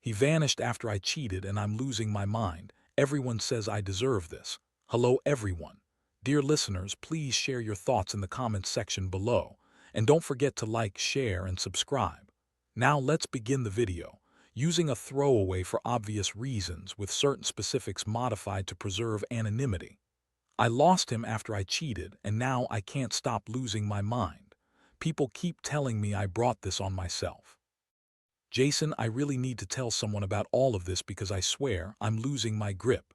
He vanished after I cheated and I'm losing my mind. Everyone says I deserve this. Hello everyone. Dear listeners, please share your thoughts in the comments section below. And don't forget to like, share, and subscribe. Now let's begin the video. Using a throwaway for obvious reasons with certain specifics modified to preserve anonymity. I lost him after I cheated and now I can't stop losing my mind. People keep telling me I brought this on myself. Jason, I really need to tell someone about all of this because I swear I'm losing my grip.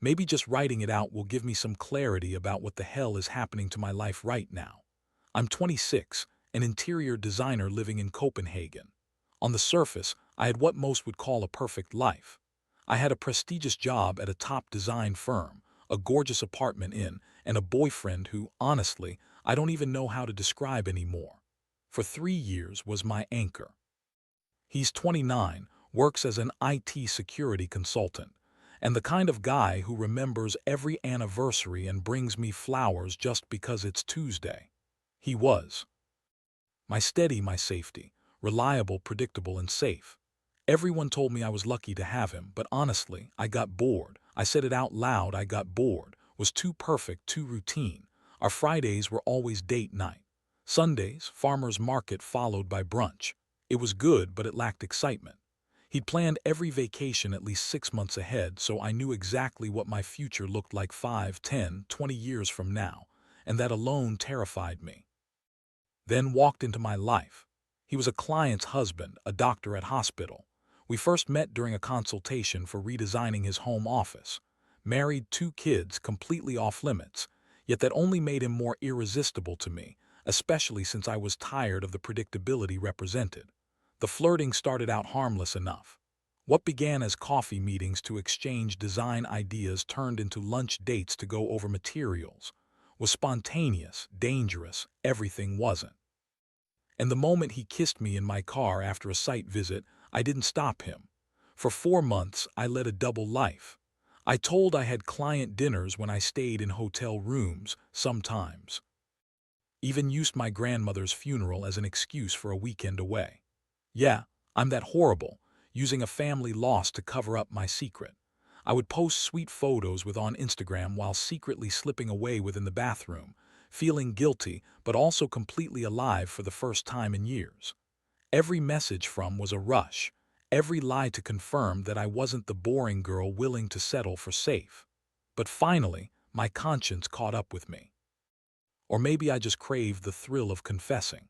Maybe just writing it out will give me some clarity about what the hell is happening to my life right now. I'm 26, an interior designer living in Copenhagen. On the surface, I had what most would call a perfect life. I had a prestigious job at a top design firm, a gorgeous apartment in, and a boyfriend who, honestly, I don't even know how to describe anymore. For 3 years was my anchor. He's 29, works as an IT security consultant, and the kind of guy who remembers every anniversary and brings me flowers just because it's Tuesday. He was my steady, my safety, reliable, predictable, and safe. Everyone told me I was lucky to have him, but honestly, I got bored. I said it out loud, I got bored. Was too perfect, too routine. Our Fridays were always date night. Sundays, farmer's market followed by brunch. It was good, but it lacked excitement. He'd planned every vacation at least 6 months ahead, so I knew exactly what my future looked like 5, 10, 20 years from now, and that alone terrified me. Then walked into my life. He was a client's husband, a doctor at hospital. We first met during a consultation for redesigning his home office. Married, 2 kids, completely off limits, yet that only made him more irresistible to me, especially since I was tired of the predictability represented. The flirting started out harmless enough. What began as coffee meetings to exchange design ideas turned into lunch dates to go over materials. Was spontaneous, dangerous, everything wasn't. And the moment he kissed me in my car after a site visit, I didn't stop him. For 4 months, I led a double life. I told I had client dinners when I stayed in hotel rooms, sometimes. Even used my grandmother's funeral as an excuse for a weekend away. Yeah, I'm that horrible, using a family loss to cover up my secret. I would post sweet photos on Instagram while secretly slipping away within the bathroom, feeling guilty but also completely alive for the first time in years. Every message from was a rush, every lie to confirm that I wasn't the boring girl willing to settle for safe. But finally, my conscience caught up with me. Or maybe I just craved the thrill of confessing.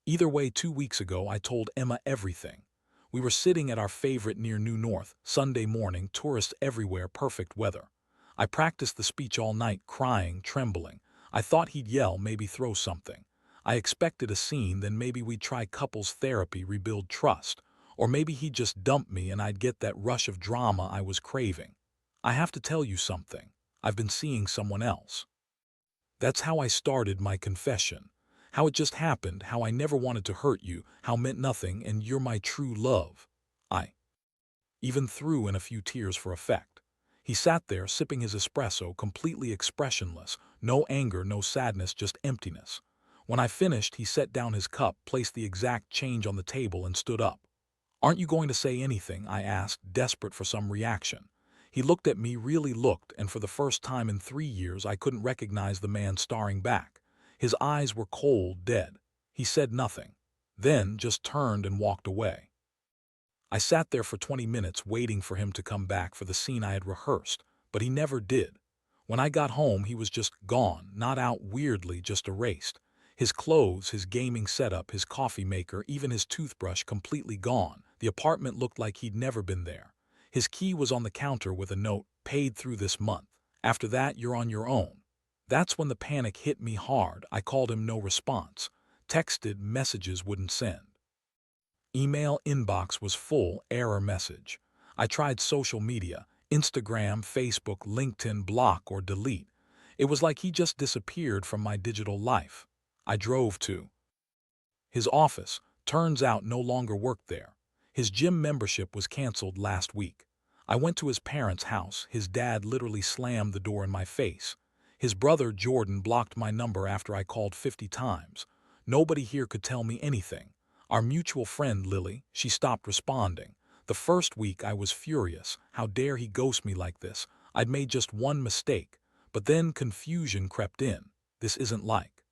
Either way, 2 weeks ago I told Emma everything. We were sitting at our favorite near New North, Sunday morning, tourists everywhere, perfect weather. I practiced the speech all night, crying, trembling. I thought he'd yell, maybe throw something. I expected a scene, then maybe we'd try couples therapy, rebuild trust. Or maybe he'd just dump me and I'd get that rush of drama I was craving. I have to tell you something. I've been seeing someone else. That's how I started my confession. How it just happened, how I never wanted to hurt you, how meant nothing, and you're my true love. I even threw in a few tears for effect. He sat there sipping his espresso, completely expressionless, no anger, no sadness, just emptiness. When I finished, he set down his cup, placed the exact change on the table, and stood up. Aren't you going to say anything? I asked, desperate for some reaction. He looked at me, really looked, and for the first time in 3 years I couldn't recognize the man staring back. His eyes were cold, dead. He said nothing. Then just turned and walked away. I sat there for 20 minutes waiting for him to come back for the scene I had rehearsed, but he never did. When I got home, he was just gone, not out weirdly, just erased. His clothes, his gaming setup, his coffee maker, even his toothbrush completely gone. The apartment looked like he'd never been there. His key was on the counter with a note, paid through this month. After that, you're on your own. That's when the panic hit me hard. I called him, no response. Texted, messages wouldn't send. Email inbox was full, error message. I tried social media, Instagram, Facebook, LinkedIn, block or delete. It was like he just disappeared from my digital life. I drove to his office. Turns out no longer worked there. His gym membership was canceled last week. I went to his parents' house. His dad literally slammed the door in my face. His brother Jordan blocked my number after I called 50 times. Nobody here could tell me anything. Our mutual friend Lily, she stopped responding. The first week I was furious. How dare he ghost me like this? I'd made just one mistake. But then confusion crept in. This isn't like.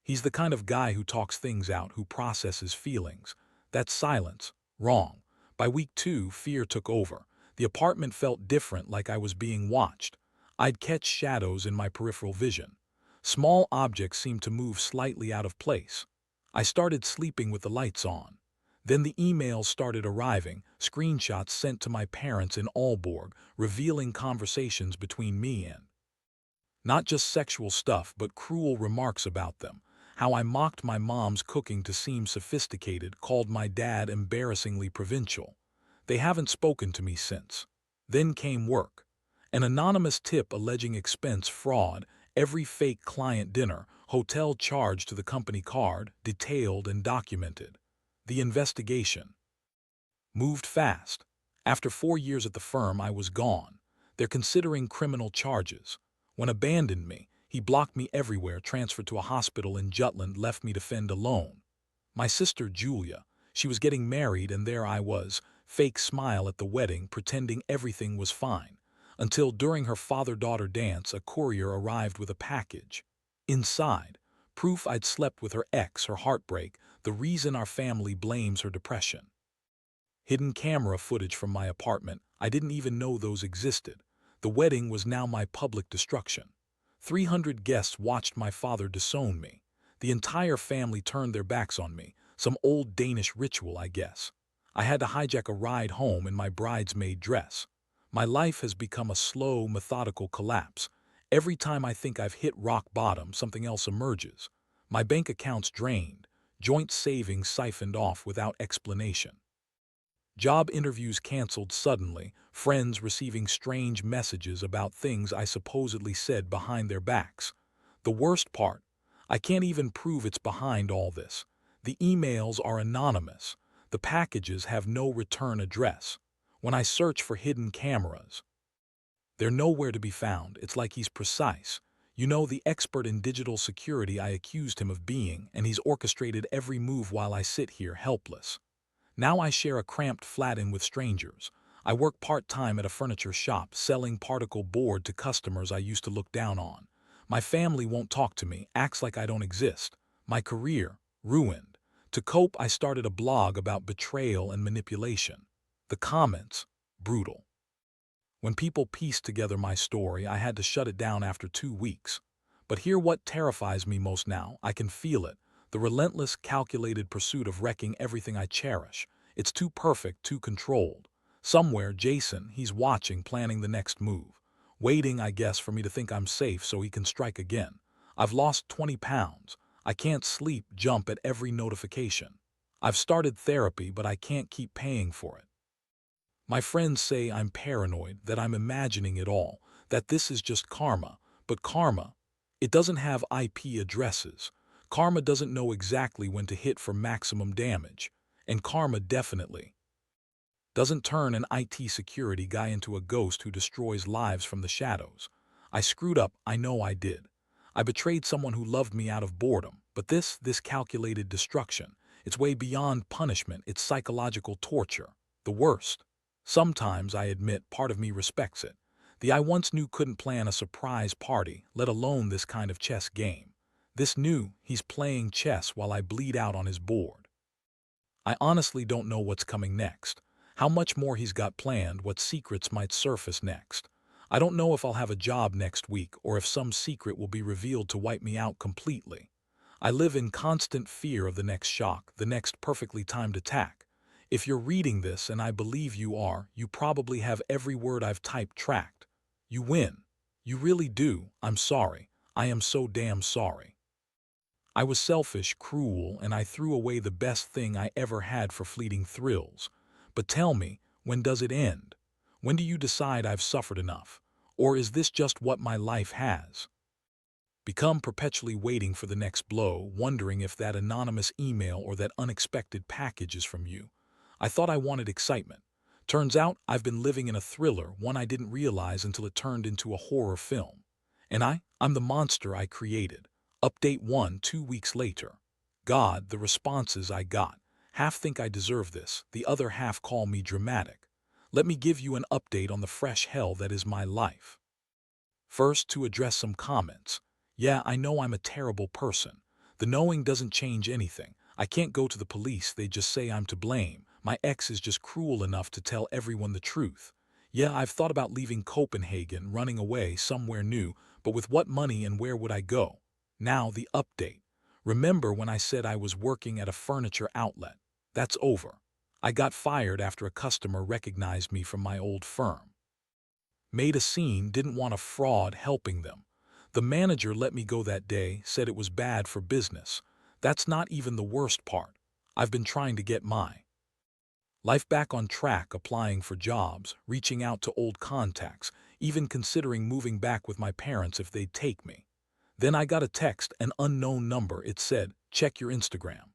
He's the kind of guy who talks things out, who processes feelings. That's silence. Wrong. By week 2, fear took over. The apartment felt different, like I was being watched. I'd catch shadows in my peripheral vision. Small objects seemed to move slightly out of place. I started sleeping with the lights on. Then the emails started arriving, screenshots sent to my parents in Aalborg, revealing conversations between me and not just sexual stuff, but cruel remarks about them. How I mocked my mom's cooking to seem sophisticated, called my dad embarrassingly provincial. They haven't spoken to me since. Then came work. An anonymous tip alleging expense fraud, every fake client dinner, hotel charge to the company card, detailed and documented. The investigation moved fast. After 4 years at the firm, I was gone. They're considering criminal charges. When abandoned me, he blocked me everywhere, transferred to a hospital in Jutland, left me to fend alone. My sister Julia, she was getting married, and there I was, fake smile at the wedding, pretending everything was fine. Until during her father-daughter dance, a courier arrived with a package. Inside, proof I'd slept with her ex, her heartbreak, the reason our family blames her depression. Hidden camera footage from my apartment. I didn't even know those existed. The wedding was now my public destruction. 300 guests watched my father disown me. The entire family turned their backs on me. Some old Danish ritual, I guess. I had to hijack a ride home in my bridesmaid dress. My life has become a slow, methodical collapse. Every time I think I've hit rock bottom, something else emerges. My bank account's drained, joint savings siphoned off without explanation. Job interviews canceled suddenly, friends receiving strange messages about things I supposedly said behind their backs. The worst part, I can't even prove it's behind all this. The emails are anonymous. The packages have no return address. When I search for hidden cameras, they're nowhere to be found. It's like he's precise. You know, the expert in digital security I accused him of being, and he's orchestrated every move while I sit here helpless. Now I share a cramped flat-in with strangers. I work part-time at a furniture shop, selling particle board to customers I used to look down on. My family won't talk to me, acts like I don't exist. My career, ruined. To cope, I started a blog about betrayal and manipulation. The comments, brutal. When people pieced together my story, I had to shut it down after 2 weeks. But hear what terrifies me most now. I can feel it. The relentless, calculated pursuit of wrecking everything I cherish. It's too perfect, too controlled. Somewhere, Jason, he's watching, planning the next move. Waiting, I guess, for me to think I'm safe so he can strike again. I've lost 20 pounds. I can't sleep, jump at every notification. I've started therapy, but I can't keep paying for it. My friends say I'm paranoid, that I'm imagining it all, that this is just karma. But karma, it doesn't have IP addresses. Karma doesn't know exactly when to hit for maximum damage. And karma definitely doesn't turn an IT security guy into a ghost who destroys lives from the shadows. I screwed up, I know I did. I betrayed someone who loved me out of boredom. But this calculated destruction, it's way beyond punishment, it's psychological torture. The worst. Sometimes, I admit, part of me respects it. The I once knew couldn't plan a surprise party, let alone this kind of chess game. This new, he's playing chess while I bleed out on his board. I honestly don't know what's coming next. How much more he's got planned, what secrets might surface next. I don't know if I'll have a job next week or if some secret will be revealed to wipe me out completely. I live in constant fear of the next shock, the next perfectly timed attack. If you're reading this, and I believe you are, you probably have every word I've typed tracked. You win. You really do. I'm sorry. I am so damn sorry. I was selfish, cruel, and I threw away the best thing I ever had for fleeting thrills. But tell me, when does it end? When do you decide I've suffered enough? Or is this just what my life has become, perpetually waiting for the next blow, wondering if that anonymous email or that unexpected package is from you? I thought I wanted excitement. Turns out I've been living in a thriller, one I didn't realize until it turned into a horror film. And I'm the monster I created. Update 1 2 weeks later. God, the responses I got. Half think I deserve this, the other half call me dramatic. Let me give you an update on the fresh hell that is my life. First, to address some comments. Yeah, I know I'm a terrible person. The knowing doesn't change anything. I can't go to the police, they just say I'm to blame. My ex is just cruel enough to tell everyone the truth. Yeah, I've thought about leaving Copenhagen, running away somewhere new, but with what money and where would I go? Now the update. Remember when I said I was working at a furniture outlet? That's over. I got fired after a customer recognized me from my old firm. Made a scene, didn't want a fraud helping them. The manager let me go that day, said it was bad for business. That's not even the worst part. I've been trying to get my life back on track, applying for jobs, reaching out to old contacts, even considering moving back with my parents if they'd take me. Then I got a text, an unknown number. It said, check your Instagram.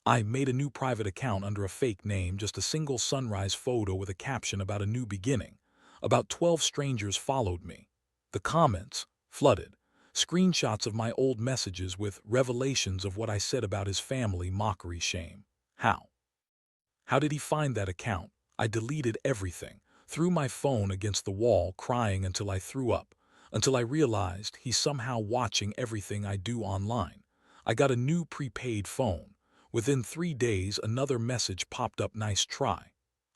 I made a new private account under a fake name, just a single sunrise photo with a caption about a new beginning. About 12 strangers followed me. The comments flooded. Screenshots of my old messages with revelations of what I said about his family, mockery, shame. How? How did he find that account? I deleted everything, threw my phone against the wall, crying until I threw up, until I realized he's somehow watching everything I do online. I got a new prepaid phone. Within 3 days, another message popped up, nice try.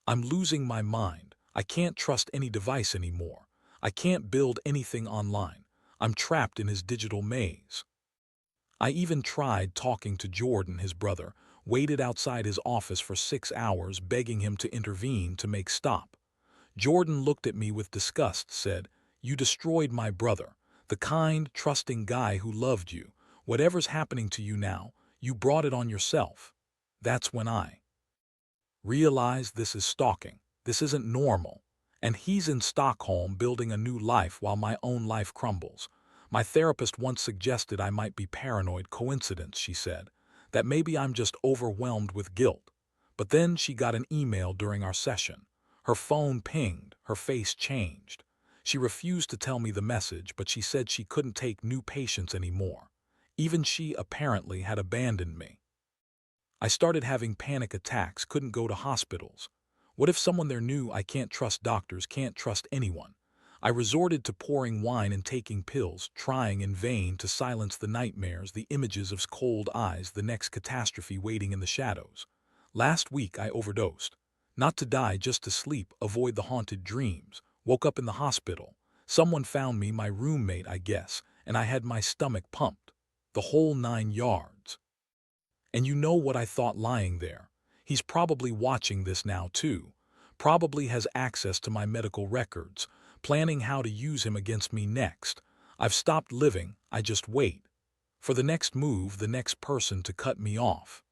I'm losing my mind. I can't trust any device anymore. I can't build anything online. I'm trapped in his digital maze. I even tried talking to Jordan, his brother, waited outside his office for 6 hours begging him to intervene to make stop. Jordan looked at me with disgust, said, "You destroyed my brother, the kind, trusting guy who loved you. Whatever's happening to you now, you brought it on yourself." That's when I realized this is stalking. This isn't normal. And he's in Stockholm building a new life while my own life crumbles. My therapist once suggested I might be paranoid. Coincidence, she said, that maybe I'm just overwhelmed with guilt. But then she got an email during our session. Her phone pinged, her face changed. She refused to tell me the message, but she said she couldn't take new patients anymore. Even she apparently had abandoned me. I started having panic attacks, couldn't go to hospitals. What if someone there knew? I can't trust doctors, can't trust anyone. I resorted to pouring wine and taking pills, trying in vain to silence the nightmares, the images of cold eyes, the next catastrophe waiting in the shadows. Last week I overdosed. Not to die, just to sleep, avoid the haunted dreams. Woke up in the hospital. Someone found me, my roommate, I guess, and I had my stomach pumped. The whole 9 yards. And you know what I thought lying there? He's probably watching this now too. Probably has access to my medical records, planning how to use him against me next. I've stopped living, I just wait. For the next move, the next person to cut me off.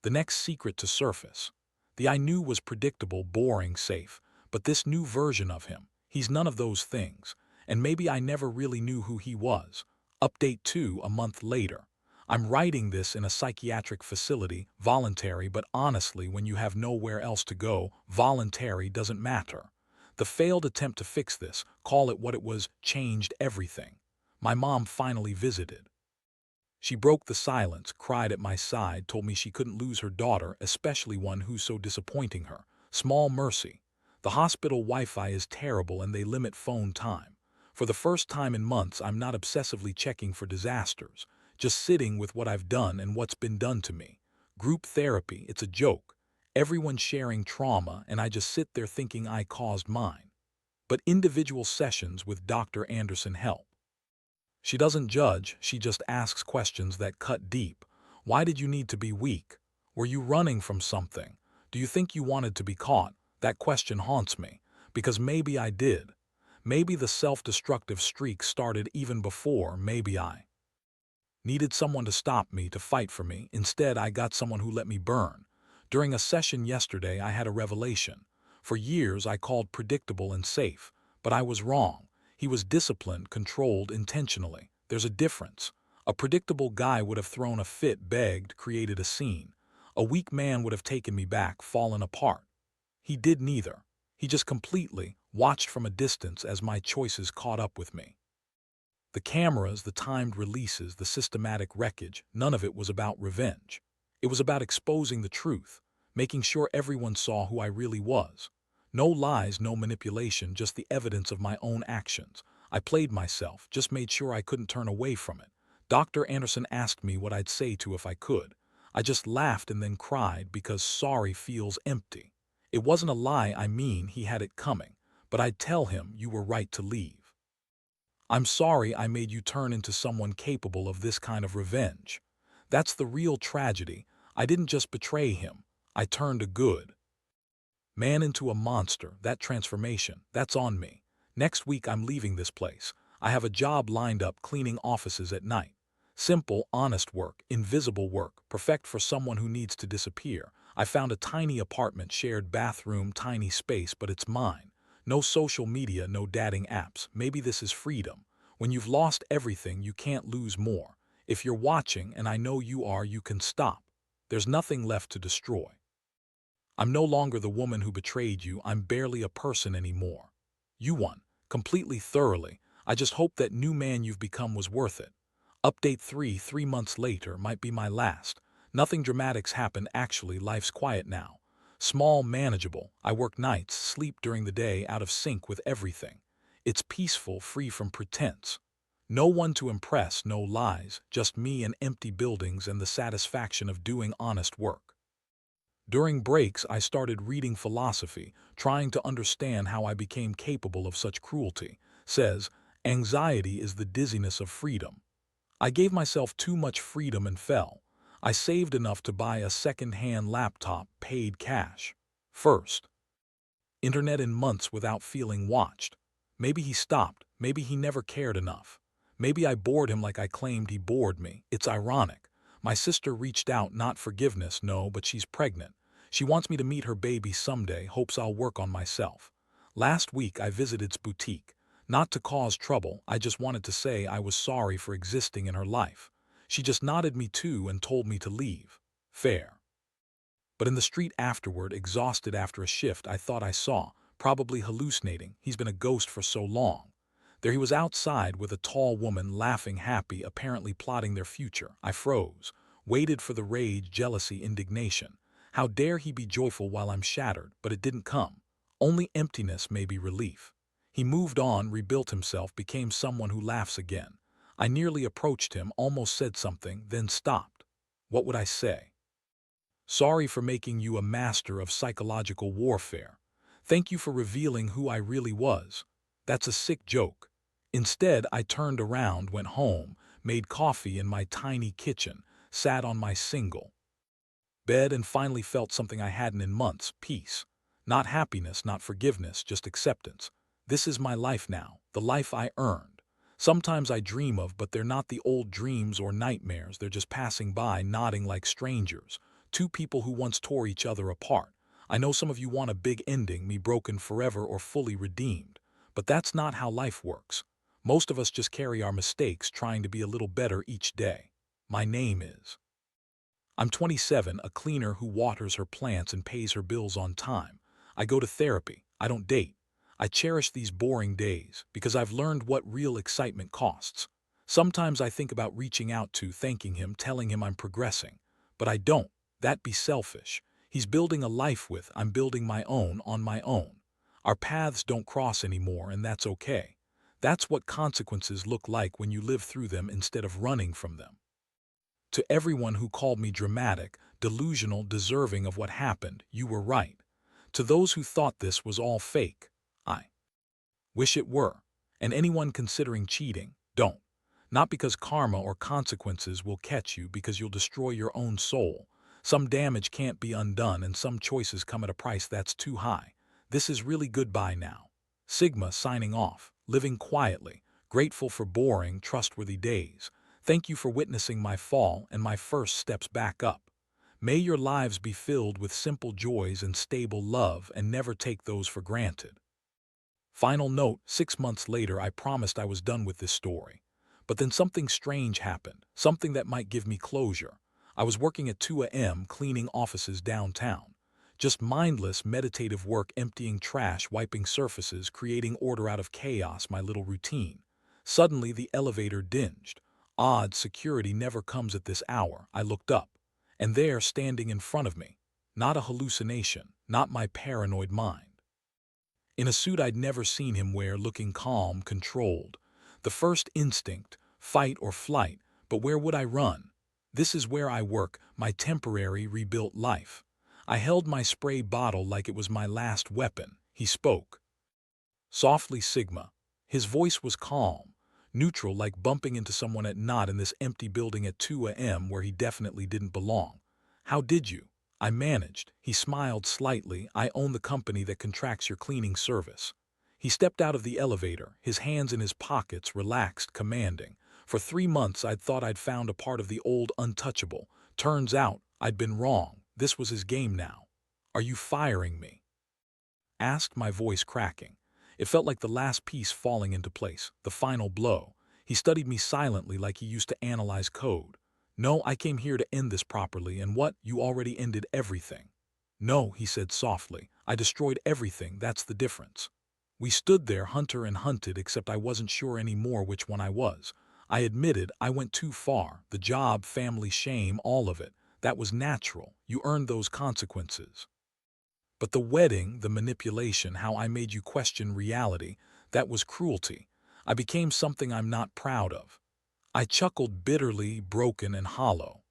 The next secret to surface. The I knew was predictable, boring, safe. But this new version of him, he's none of those things. And maybe I never really knew who he was. Update 2 a month later. I'm writing this in a psychiatric facility, voluntary, but honestly, when you have nowhere else to go, voluntary doesn't matter. The failed attempt to fix this, call it what it was, changed everything. My mom finally visited. She broke the silence, cried at my side, told me she couldn't lose her daughter, especially one who's so disappointing her. Small mercy. The hospital Wi-Fi is terrible and they limit phone time. For the first time in months, I'm not obsessively checking for disasters. Just sitting with what I've done and what's been done to me. Group therapy, it's a joke. Everyone's sharing trauma and I just sit there thinking I caused mine. But individual sessions with Dr. Anderson help. She doesn't judge, she just asks questions that cut deep. Why did you need to be weak? Were you running from something? Do you think you wanted to be caught? That question haunts me, because maybe I did. Maybe the self-destructive streak started even before, maybe I needed someone to stop me, to fight for me. Instead, I got someone who let me burn. During a session yesterday, I had a revelation. For years, I called predictable and safe, but I was wrong. He was disciplined, controlled, intentionally. There's a difference. A predictable guy would have thrown a fit, begged, created a scene. A weak man would have taken me back, fallen apart. He did neither. He just completely watched from a distance as my choices caught up with me. The cameras, the timed releases, the systematic wreckage, none of it was about revenge. It was about exposing the truth, making sure everyone saw who I really was. No lies, no manipulation, just the evidence of my own actions. I played myself, just made sure I couldn't turn away from it. Dr. Anderson asked me what I'd say to if I could. I just laughed and then cried because sorry feels empty. It wasn't a lie, I mean, he had it coming, but I'd tell him you were right to leave. I'm sorry I made you turn into someone capable of this kind of revenge. That's the real tragedy. I didn't just betray him. I turned a good man into a monster. That transformation, that's on me. Next week I'm leaving this place. I have a job lined up cleaning offices at night. Simple, honest work, invisible work, perfect for someone who needs to disappear. I found a tiny apartment, shared bathroom, tiny space, but it's mine. No social media, no dating apps. Maybe this is freedom. When you've lost everything, you can't lose more. If you're watching, and I know you are, you can stop. There's nothing left to destroy. I'm no longer the woman who betrayed you. I'm barely a person anymore. You won, completely, thoroughly. I just hope that new man you've become was worth it. Update 3 months later might be my last. Nothing dramatic's happened actually, life's quiet now. Small, manageable. I work nights, sleep during the day, out of sync with everything. It's peaceful, free from pretense. No one to impress, no lies, just me and empty buildings and the satisfaction of doing honest work. During breaks, I started reading philosophy, trying to understand how I became capable of such cruelty. Says, anxiety is the dizziness of freedom. I gave myself too much freedom and fell. I saved enough to buy a second-hand laptop, paid cash. First, internet in months without feeling watched. Maybe he stopped, maybe he never cared enough. Maybe I bored him like I claimed he bored me. It's ironic. My sister reached out, not forgiveness, no, but she's pregnant. She wants me to meet her baby someday, hopes I'll work on myself. Last week I visited's boutique. Not to cause trouble, I just wanted to say I was sorry for existing in her life. She just nodded me to and told me to leave. Fair. But in the street afterward, exhausted after a shift, I thought I saw, probably hallucinating, he's been a ghost for so long. There he was outside with a tall woman, laughing, happy, apparently plotting their future. I froze, waited for the rage, jealousy, indignation. How dare he be joyful while I'm shattered, but it didn't come. Only emptiness, maybe relief. He moved on, rebuilt himself, became someone who laughs again. I nearly approached him, almost said something, then stopped. What would I say? Sorry for making you a master of psychological warfare. Thank you for revealing who I really was. That's a sick joke. Instead, I turned around, went home, made coffee in my tiny kitchen, sat on my single bed and finally felt something I hadn't in months, peace. Not happiness, not forgiveness, just acceptance. This is my life now, the life I earned. Sometimes I dream of, but they're not the old dreams or nightmares, they're just passing by, nodding like strangers. Two people who once tore each other apart. I know some of you want a big ending, me broken forever or fully redeemed. But that's not how life works. Most of us just carry our mistakes, trying to be a little better each day. My name is I'm 27, a cleaner who waters her plants and pays her bills on time. I go to therapy. I don't date. I cherish these boring days because I've learned what real excitement costs. Sometimes I think about reaching out to, thanking him, telling him I'm progressing. But I don't. That'd be selfish. He's building a life with, I'm building my own on my own. Our paths don't cross anymore, and that's okay. That's what consequences look like when you live through them instead of running from them. To everyone who called me dramatic, delusional, deserving of what happened, you were right. To those who thought this was all fake, I wish it were. And anyone considering cheating, don't. Not because karma or consequences will catch you, because you'll destroy your own soul. Some damage can't be undone, and some choices come at a price that's too high. This is really goodbye now. Sigma signing off, living quietly, grateful for boring, trustworthy days. Thank you for witnessing my fall and my first steps back up. May your lives be filled with simple joys and stable love, and never take those for granted. Final note, 6 months later I promised I was done with this story. But then something strange happened, something that might give me closure. I was working at 2 a.m. cleaning offices downtown. Just mindless, meditative work, emptying trash, wiping surfaces, creating order out of chaos, my little routine. Suddenly the elevator dinged. Odd, security never comes at this hour. I looked up. And there, standing in front of me, not a hallucination, not my paranoid mind. In a suit I'd never seen him wear, looking calm, controlled. The first instinct, fight or flight, but where would I run? This is where I work, my temporary rebuilt life. I held my spray bottle like it was my last weapon. He spoke. Softly, Sigma. His voice was calm, neutral, like bumping into someone at night in this empty building at 2 a.m. where he definitely didn't belong. How did you? I managed. He smiled slightly. I own the company that contracts your cleaning service. He stepped out of the elevator, his hands in his pockets, relaxed, commanding. For 3 months I'd thought I'd found a part of the old untouchable. Turns out I'd been wrong. This was his game now. Are you firing me? Asked, my voice cracking. It felt like the last piece falling into place, the final blow. He studied me silently like he used to analyze code. No, I came here to end this properly, and what? You already ended everything. No, he said softly. I destroyed everything, that's the difference. We stood there, hunter and hunted, except I wasn't sure anymore which one I was. I admitted I went too far. The job, family, shame, all of it. That was natural. You earned those consequences. But the wedding, the manipulation, how I made you question reality, that was cruelty. I became something I'm not proud of. I chuckled bitterly, broken and hollow.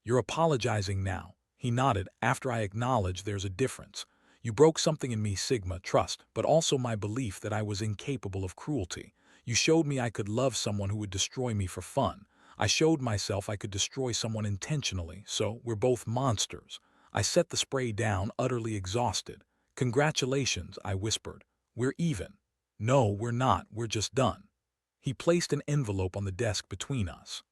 You're apologizing now. He nodded. After I acknowledged there's a difference. You broke something in me, Sigma, trust, but also my belief that I was incapable of cruelty. You showed me I could love someone who would destroy me for fun. I showed myself I could destroy someone intentionally, so we're both monsters. I set the spray down, utterly exhausted. Congratulations, I whispered. We're even. No, we're not, we're just done. He placed an envelope on the desk between us.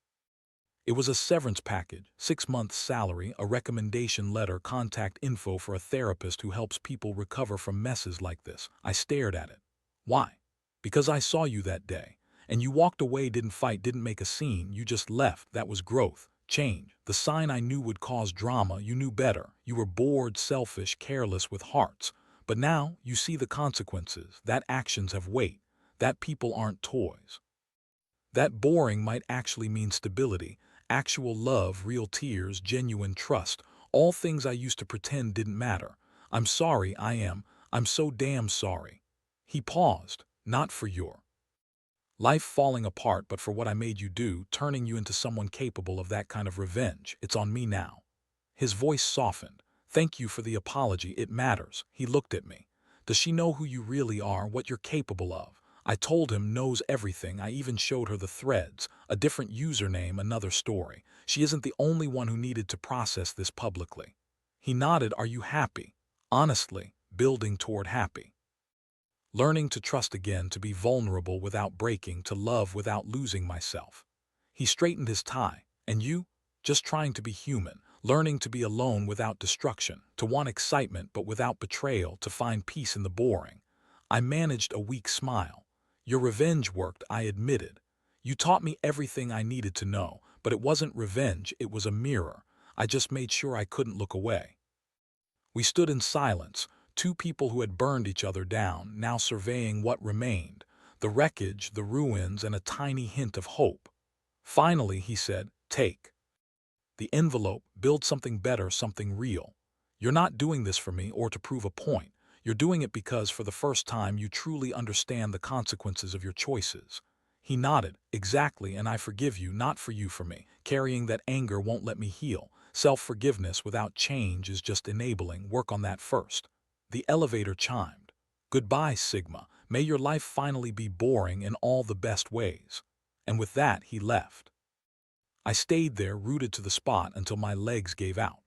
It was a severance package, 6 months' salary, a recommendation letter, contact info for a therapist who helps people recover from messes like this. I stared at it. Why? Because I saw you that day. And you walked away, didn't fight, didn't make a scene, you just left. That was growth, change. The sign I knew would cause drama. You knew better. You were bored, selfish, careless, with hearts. But now you see the consequences. That actions have weight. That people aren't toys. That boring might actually mean stability, actual love, real tears, genuine trust, all things I used to pretend didn't matter. I'm sorry, I'm so damn sorry. He paused, not for your life falling apart, but for what I made you do, turning you into someone capable of that kind of revenge. It's on me now. His voice softened. Thank you for the apology, it matters. He looked at me. Does she know who you really are, what you're capable of? I told him, knows everything. I even showed her the threads, a different username, another story. She isn't the only one who needed to process this publicly. He nodded. Are you happy? Honestly, building toward happy. Learning to trust again, to be vulnerable without breaking, to love without losing myself. He straightened his tie. And you? Just trying to be human, learning to be alone without destruction, to want excitement but without betrayal, to find peace in the boring. I managed a weak smile. Your revenge worked, I admitted. You taught me everything I needed to know, but it wasn't revenge, it was a mirror. I just made sure I couldn't look away. We stood in silence, two people who had burned each other down, now surveying what remained, the wreckage, the ruins, and a tiny hint of hope. Finally, he said, take the envelope, build something better, something real. You're not doing this for me or to prove a point. You're doing it because, for the first time, you truly understand the consequences of your choices. He nodded. Exactly, and I forgive you, not for you, for me. Carrying that anger won't let me heal. Self-forgiveness without change is just enabling. Work on that first. The elevator chimed. Goodbye, Sigma. May your life finally be boring in all the best ways. And with that, he left. I stayed there, rooted to the spot, until my legs gave out.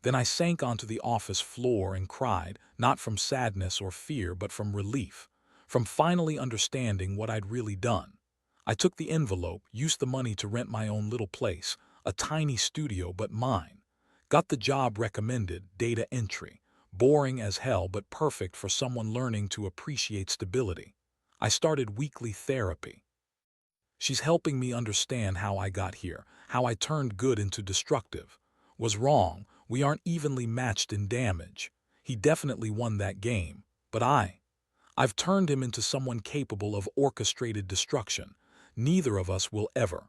Then I sank onto the office floor and cried, not from sadness or fear, but from relief, from finally understanding what I'd really done. I took the envelope, used the money to rent my own little place, a tiny studio but mine. Got the job recommended, data entry. Boring as hell, but perfect for someone learning to appreciate stability. I started weekly therapy. She's helping me understand how I got here, how I turned good into destructive. Was wrong, we aren't evenly matched in damage. He definitely won that game, but I've turned him into someone capable of orchestrated destruction. Neither of us will ever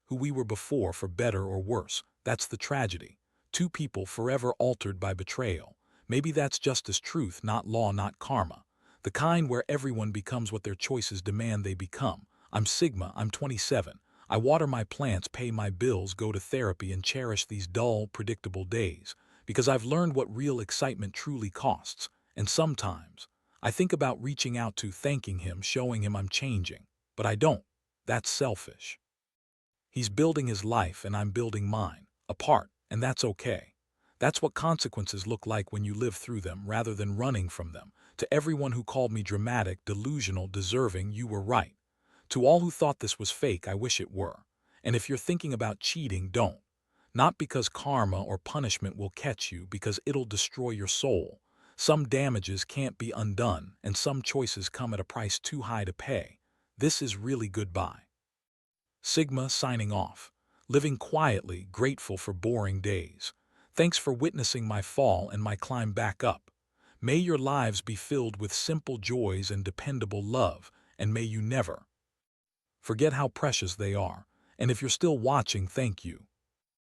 who we were before, for better or worse. That's the tragedy. Two people forever altered by betrayal. Maybe that's justice truth, not law, not karma. The kind where everyone becomes what their choices demand they become. I'm Sigma, I'm 27. I water my plants, pay my bills, go to therapy, and cherish these dull, predictable days. Because I've learned what real excitement truly costs. And sometimes, I think about reaching out to, thanking him, showing him I'm changing. But I don't. That's selfish. He's building his life and I'm building mine, apart, and that's okay. That's what consequences look like when you live through them rather than running from them. To everyone who called me dramatic, delusional, deserving, you were right. To all who thought this was fake, I wish it were. And if you're thinking about cheating, don't. Not because karma or punishment will catch you, because it'll destroy your soul. Some damages can't be undone, and some choices come at a price too high to pay. This is really goodbye. Sigma signing off. Living quietly, grateful for boring days. Thanks for witnessing my fall and my climb back up. May your lives be filled with simple joys and dependable love, and may you never forget how precious they are. And if you're still watching, thank you.